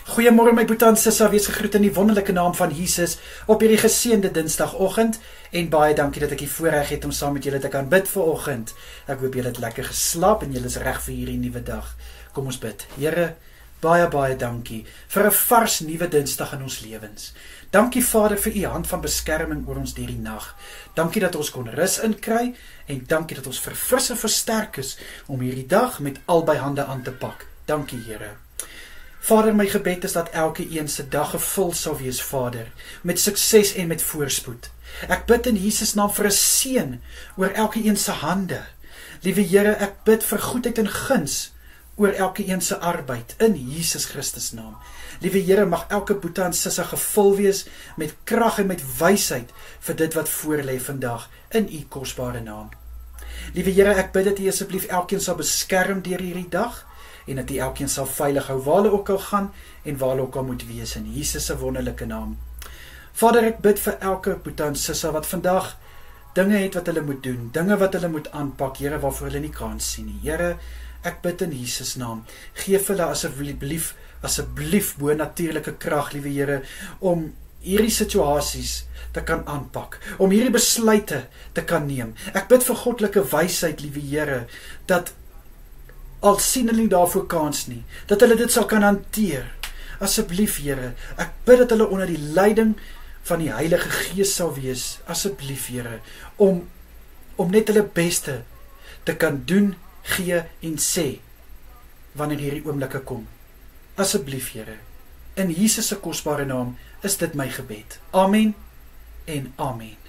Goeiemôre my boetie en sissa, wees gegroet in die wonderlike naam van Jesus op hierdie geseënde Dinsdagoggend en baie dankie dat ek die voorreg het om saam met julle te kan bid vanoggend. Ek hoop julle het lekker geslaap en julle is reg vir hierdie nuwe dag. Kom ons bid. Here, baie dankie vir 'n vars nuwe Dinsdag in ons lewens. Dankie Vader vir u hand van beskerming oor ons hierdie nag. Dankie dat ons kon rus inkry en dankie dat ons verfris en versterk is om hierdie dag met albei hande aan te pak. Dankie Here. Vader, my gebed is dat elke een se dag gevul sal wees, Vader, met sukses en met voorspoed. Ek bid in Jesus naam vir 'n seën oor elke een se hande. Liewe Here, ek bid vir goedheid en guns oor elke een se arbeid in Jesus Christus naam. Liewe Here, mag elke boetie en sissa gevul wees met krag en met wysheid vir dit wat voor lê vandag in u kosbare naam. Liewe Here, ek bid dat u asseblief elkeen sal beskerm deur hierdie dag en dat u elkeen sal veilig hou waar hulle ook al gaan en waar hulle ook al moet wees in Jesus se wonderlike naam. Vader, ek bid vir elke boetie en sissa wat vandag dinge het wat hulle moet doen, dinge wat hulle moet aanpak, Here, waarvoor hulle nie kans sien nie. Here, ek bid in Jesus naam, geef hulle asseblief bo-natuurlike krag, liewe Here, om hierdie situasies te kan aanpak, om hierdie besluite te kan neem. Ek bid vir goddelike wysheid, liewe Here, dat al sien hulle nie daarvoor kans nie, dat hulle dit sal kan hanteer. Asseblief Here, ek bid dat hulle onder die leiding van die Heilige Gees sal wees, asseblief Here, om net hulle beste te kan doen, gee en sê, wanneer hierdie oomblikke kom. Asseblief Here, in Jesus se kosbare naam is dit my gebed. Amen en amen.